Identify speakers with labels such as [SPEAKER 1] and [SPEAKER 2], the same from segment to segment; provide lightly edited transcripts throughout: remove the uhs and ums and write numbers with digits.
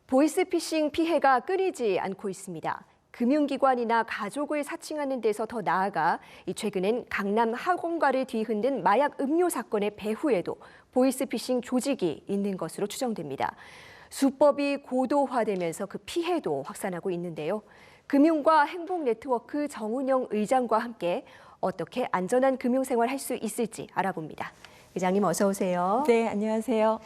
[SPEAKER 1] 보이스피싱 피해가 끊이지 않고 있습니다. 금융기관이나 가족을 사칭하는 데서 더 나아가 최근엔 강남 학원가를 뒤흔든 마약 음료 사건의 배후에도 보이스피싱 조직이 있는 것으로 추정됩니다. 수법이 고도화되면서 그 피해도 확산하고 있는데요. 금융과 행복네트워크 정운영 의장과 함께 어떻게 안전한 금융생활 할 수 있을지 알아봅니다. 의장님 어서 오세요.
[SPEAKER 2] 네, 안녕하세요.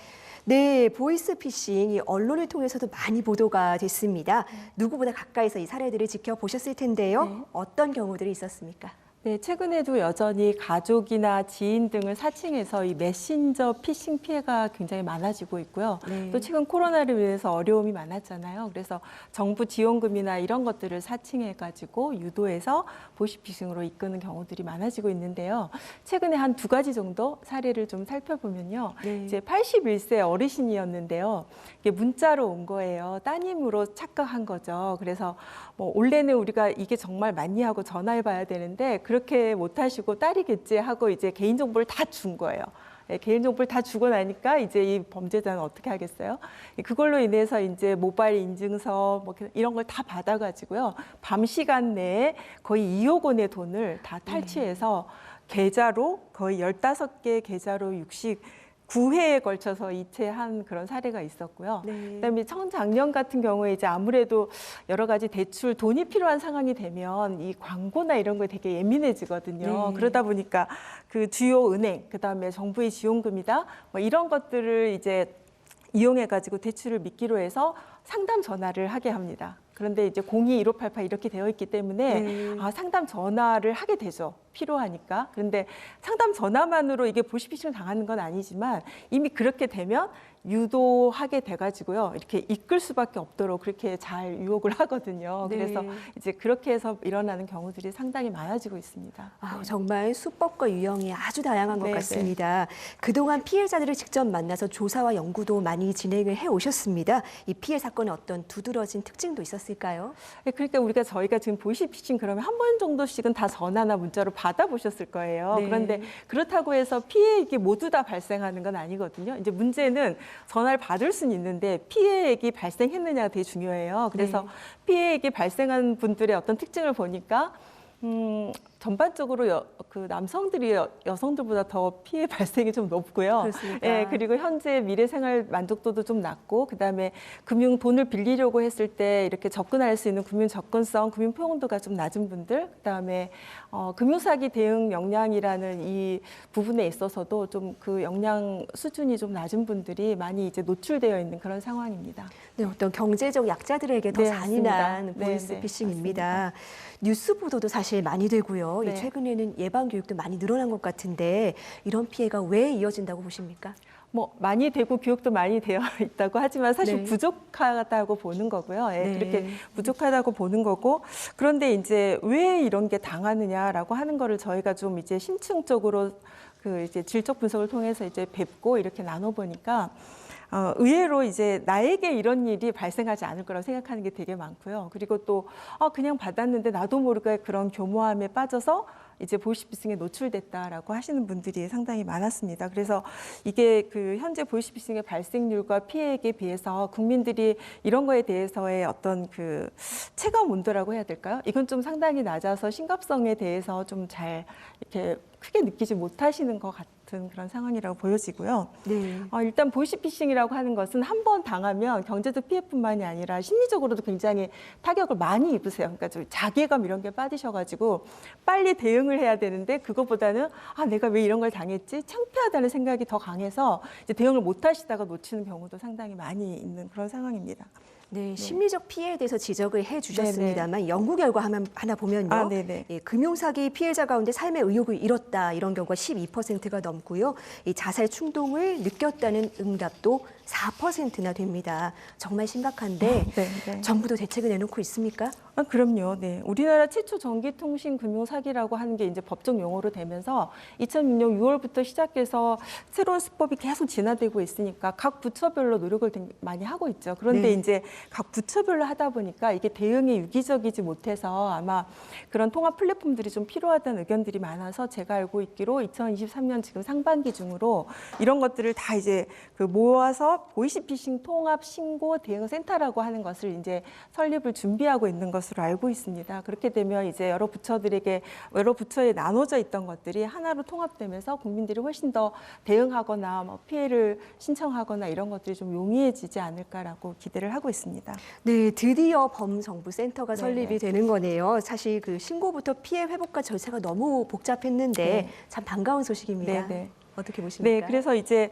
[SPEAKER 1] 네, 보이스피싱이 언론을 통해서도 많이 보도가 됐습니다. 누구보다 가까이서 이 사례들을 지켜보셨을 텐데요.
[SPEAKER 2] 네.
[SPEAKER 1] 어떤 경우들이 있었습니까?
[SPEAKER 2] 네, 최근에도 여전히 가족이나 지인 등을 사칭해서 이 메신저 피싱 피해가 굉장히 많아지고 있고요.
[SPEAKER 1] 네.
[SPEAKER 2] 또 최근 코로나를 위해서 어려움이 많았잖아요. 그래서 정부 지원금이나 이런 것들을 사칭해가지고 유도해서 보이스피싱으로 이끄는 경우들이 많아지고 있는데요. 최근에 한 2가지 정도 사례를 좀 살펴보면요.
[SPEAKER 1] 네.
[SPEAKER 2] 이제 81세 어르신이었는데요. 이게 문자로 온 거예요. 따님으로 착각한 거죠. 그래서 뭐 원래는 우리가 이게 정말 맞니 하고 전화해봐야 되는데 그렇게 못하시고 딸이겠지 하고 이제 개인정보를 다 준 거예요. 개인정보를 다 주고 나니까 이제 이 범죄자는 어떻게 하겠어요? 그걸로 인해서 이제 모바일 인증서 뭐 이런 걸 다 받아가지고요. 밤 시간 내에 거의 2억 원의 돈을 다 탈취해서 계좌로 거의 15개 계좌로 69회에 걸쳐서 이체한 그런 사례가 있었고요.
[SPEAKER 1] 네.
[SPEAKER 2] 그다음에 청작년 같은 경우에 이제 아무래도 여러 가지 대출 돈이 필요한 상황이 되면 이 광고나 이런 거에 되게 예민해지거든요.
[SPEAKER 1] 네.
[SPEAKER 2] 그러다 보니까 그 주요 은행, 그다음에 정부의 지원금이다 뭐 이런 것들을 이제 이용해 가지고 대출을 미끼로 해서 상담 전화를 하게 합니다. 그런데 이제 02-1588 이렇게 되어 있기 때문에 상담 전화를 하게 되죠. 필요하니까. 그런데 상담 전화만으로 이게 보이스피싱을 당하는 건 아니지만 이미 그렇게 되면 유도하게 돼가지고요. 이렇게 이끌 수밖에 없도록 그렇게 잘 유혹을 하거든요.
[SPEAKER 1] 네.
[SPEAKER 2] 그래서 이제 그렇게 해서 일어나는 경우들이 상당히 많아지고 있습니다.
[SPEAKER 1] 아, 정말 수법과 유형이 아주 다양한 것
[SPEAKER 2] 네,
[SPEAKER 1] 같습니다. 그동안 피해자들을 직접 만나서 조사와 연구도 많이 진행을 해오셨습니다. 이 피해 사건의 어떤 두드러진 특징도 있었을까요?
[SPEAKER 2] 그러니까 저희가 지금 보이스피싱 그러면 한 번 정도씩은 다 전화나 문자로 받아보셨을 거예요.
[SPEAKER 1] 네.
[SPEAKER 2] 그런데 그렇다고 해서 피해액이 모두 다 발생하는 건 아니거든요. 이제 문제는 전화를 받을 수는 있는데 피해액이 발생했느냐가 되게 중요해요. 그래서
[SPEAKER 1] 네.
[SPEAKER 2] 피해액이 발생한 분들의 어떤 특징을 보니까 전반적으로 그 남성들이 여성들보다 더 피해 발생이 좀 높고요.
[SPEAKER 1] 그렇습니까?
[SPEAKER 2] 예, 그리고 현재 미래생활 만족도도 좀 낮고, 그다음에 돈을 빌리려고 했을 때 이렇게 접근할 수 있는 금융 접근성, 금융 포용도가 좀 낮은 분들, 그다음에 금융사기 대응 역량이라는 이 부분에 있어서도 좀 그 역량 수준이 좀 낮은 분들이 많이 이제 노출되어 있는 그런 상황입니다.
[SPEAKER 1] 네, 어떤 경제적 약자들에게 더
[SPEAKER 2] 네,
[SPEAKER 1] 잔인한
[SPEAKER 2] 맞습니다.
[SPEAKER 1] 보이스피싱입니다.
[SPEAKER 2] 네,
[SPEAKER 1] 뉴스 보도도 사실 많이 되고요.
[SPEAKER 2] 네.
[SPEAKER 1] 최근에는 예방 교육도 많이 늘어난 것 같은데 이런 피해가 왜 이어진다고 보십니까?
[SPEAKER 2] 뭐 많이 되고 교육도 많이 되어 있다고 하지만 사실
[SPEAKER 1] 네.
[SPEAKER 2] 부족하다고 보는 거고요. 예,
[SPEAKER 1] 네.
[SPEAKER 2] 그렇게 부족하다고 보는 거고, 그런데 이제 왜 이런 게 당하느냐라고 하는 거를 저희가 좀 이제 심층적으로 그 이제 질적 분석을 통해서 이제 뵙고 이렇게 나눠보니까 의외로 이제 나에게 이런 일이 발생하지 않을 거라고 생각하는 게 되게 많고요. 그리고 또 그냥 받았는데 나도 모르게 그런 교모함에 빠져서 이제 보이스피싱에 노출됐다라고 하시는 분들이 상당히 많았습니다. 그래서 이게 그 현재 보이스피싱의 발생률과 피해액에 비해서 국민들이 이런 거에 대해서의 어떤 그 체감 온도라고 해야 될까요? 이건 좀 상당히 낮아서 심각성에 대해서 좀 잘 이렇게 크게 느끼지 못하시는 것 같은 그런 상황이라고 보여지고요.
[SPEAKER 1] 네.
[SPEAKER 2] 일단 보이스피싱이라고 하는 것은 한 번 당하면 경제적 피해뿐만이 아니라 심리적으로도 굉장히 타격을 많이 입으세요. 그러니까 좀 자괴감 이런 게 빠지셔가지고 빨리 대응을 해야 되는데 그것보다는 내가 왜 이런 걸 당했지? 창피하다는 생각이 더 강해서 이제 대응을 못 하시다가 놓치는 경우도 상당히 많이 있는 그런 상황입니다.
[SPEAKER 1] 네, 심리적 피해에 대해서 지적을 해주셨습니다만 연구 결과 하나 보면요.
[SPEAKER 2] 네네.
[SPEAKER 1] 예, 금융사기 피해자 가운데 삶의 의욕을 잃었다 이런 경우가 12%가 넘고요. 이 자살 충동을 느꼈다는 응답도 4%나 됩니다. 정말 심각한데
[SPEAKER 2] 네.
[SPEAKER 1] 정부도 대책을 내놓고 있습니까?
[SPEAKER 2] 그럼요. 네. 우리나라 최초 전기통신 금융사기라고 하는 게 이제 법적 용어로 되면서 2006년 6월부터 시작해서 새로운 수법이 계속 진화되고 있으니까 각 부처별로 노력을 많이 하고 있죠. 그런데
[SPEAKER 1] 네.
[SPEAKER 2] 이제 각 부처별로 하다 보니까 이게 대응이 유기적이지 못해서 아마 그런 통합 플랫폼들이 좀 필요하다는 의견들이 많아서 제가 알고 있기로 2023년 지금 상반기 중으로 이런 것들을 다 이제 그 모아서 통합 보이스피싱 통합 신고 대응 센터라고 하는 것을 이제 설립을 준비하고 있는 것으로 알고 있습니다. 그렇게 되면 이제 여러 부처에 나눠져 있던 것들이 하나로 통합되면서 국민들이 훨씬 더 대응하거나 뭐 피해를 신청하거나 이런 것들이 좀 용이해지지 않을까라고 기대를 하고 있습니다.
[SPEAKER 1] 네, 드디어 범정부센터가 설립이
[SPEAKER 2] 네네.
[SPEAKER 1] 되는 거네요. 사실 그 신고부터 피해 회복까지 절차가 너무 복잡했는데
[SPEAKER 2] 네.
[SPEAKER 1] 참 반가운 소식입니다.
[SPEAKER 2] 네네.
[SPEAKER 1] 어떻게 보십니까?
[SPEAKER 2] 네, 그래서 이제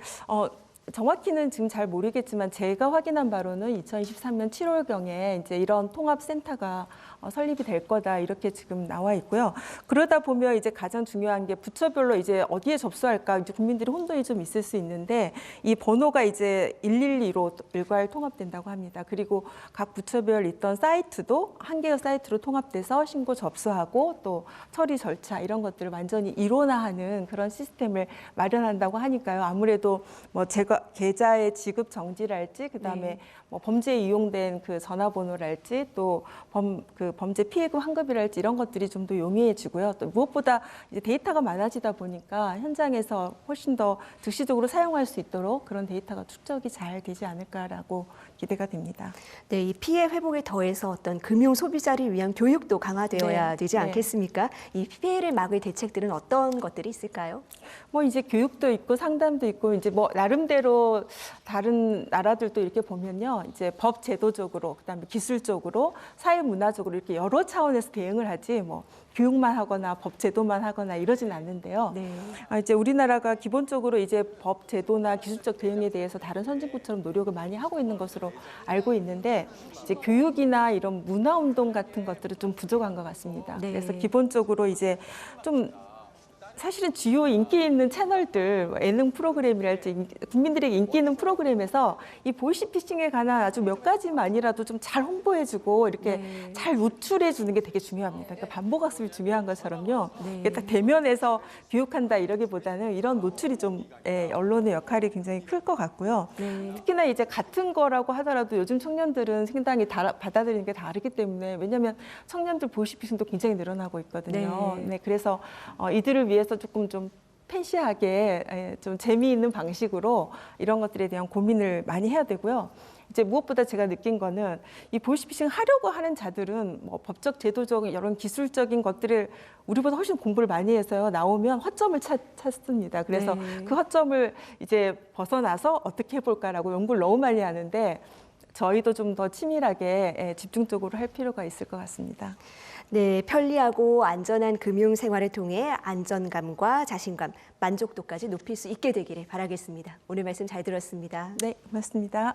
[SPEAKER 2] 정확히는 지금 잘 모르겠지만 제가 확인한 바로는 2023년 7월경에 이제 이런 통합센터가 설립이 될 거다 이렇게 지금 나와 있고요. 그러다 보면 이제 가장 중요한 게 부처별로 이제 어디에 접수할까 이제 국민들이 혼돈이 좀 있을 수 있는데 이 번호가 이제 112로 일괄 통합된다고 합니다. 그리고 각 부처별 있던 사이트도 한 개의 사이트로 통합돼서 신고 접수하고 또 처리 절차 이런 것들을 완전히 일원화하는 그런 시스템을 마련한다고 하니까요. 아무래도 뭐 계좌의 지급 정지랄지 그다음에
[SPEAKER 1] 네.
[SPEAKER 2] 뭐 범죄에 이용된 그 전화번호랄지 또 범죄 피해금 환급이랄지 이런 것들이 좀 더 용이해지고요. 또 무엇보다 이제 데이터가 많아지다 보니까 현장에서 훨씬 더 즉시적으로 사용할 수 있도록 그런 데이터가 축적이 잘 되지 않을까라고 기대가 됩니다.
[SPEAKER 1] 네, 이 피해 회복에 더해서 어떤 금융 소비자를 위한 교육도 강화되어야
[SPEAKER 2] 네.
[SPEAKER 1] 되지
[SPEAKER 2] 네.
[SPEAKER 1] 않겠습니까? 이 피해를 막을 대책들은 어떤 것들이 있을까요?
[SPEAKER 2] 뭐 이제 교육도 있고 상담도 있고 이제 뭐 나름대로 다른 나라들도 이렇게 보면요. 이제 법 제도적으로 그다음에 기술적으로 사회 문화적으로 이렇게 여러 차원에서 대응을 하지 뭐 교육만 하거나 법 제도만 하거나 이러진 않는데요.
[SPEAKER 1] 네.
[SPEAKER 2] 이제 우리나라가 기본적으로 이제 법 제도나 기술적 대응에 대해서 다른 선진국처럼 노력을 많이 하고 있는 것으로 알고 있는데 이제 교육이나 이런 문화 운동 같은 것들은 좀 부족한 것 같습니다.
[SPEAKER 1] 네.
[SPEAKER 2] 그래서 기본적으로 이제 좀 사실은 주요 인기 있는 채널들, 예능 프로그램이랄지 국민들에게 인기 있는 프로그램에서 이 보이스피싱에 관한 아주 몇 가지만이라도 좀 잘 홍보해주고 이렇게
[SPEAKER 1] 네.
[SPEAKER 2] 잘 노출해주는 게 되게 중요합니다. 그러니까 반복학습이 중요한 것처럼요.
[SPEAKER 1] 네.
[SPEAKER 2] 이게 딱 대면에서 교육한다 이러기보다는 이런 노출이 좀 언론의 역할이 굉장히 클 것 같고요.
[SPEAKER 1] 네.
[SPEAKER 2] 특히나 이제 같은 거라고 하더라도 요즘 청년들은 상당히 받아들이는 게 다르기 때문에 왜냐하면 청년들 보이스피싱도 굉장히 늘어나고 있거든요.
[SPEAKER 1] 네.
[SPEAKER 2] 네, 그래서 이들을 위해서 조금 좀 팬시하게 좀 재미있는 방식으로 이런 것들에 대한 고민을 많이 해야 되고요. 이제 무엇보다 제가 느낀 거는 이 보이스피싱 하려고 하는 자들은 뭐 법적, 제도적, 이런 기술적인 것들을 우리보다 훨씬 공부를 많이 해서요. 나오면 허점을 찾습니다. 그래서
[SPEAKER 1] 네.
[SPEAKER 2] 그 허점을 이제 벗어나서 어떻게 해볼까라고 연구를 너무 많이 하는데 저희도 좀 더 치밀하게 집중적으로 할 필요가 있을 것 같습니다.
[SPEAKER 1] 네, 편리하고 안전한 금융 생활을 통해 안전감과 자신감, 만족도까지 높일 수 있게 되기를 바라겠습니다. 오늘 말씀 잘 들었습니다.
[SPEAKER 2] 네, 고맙습니다.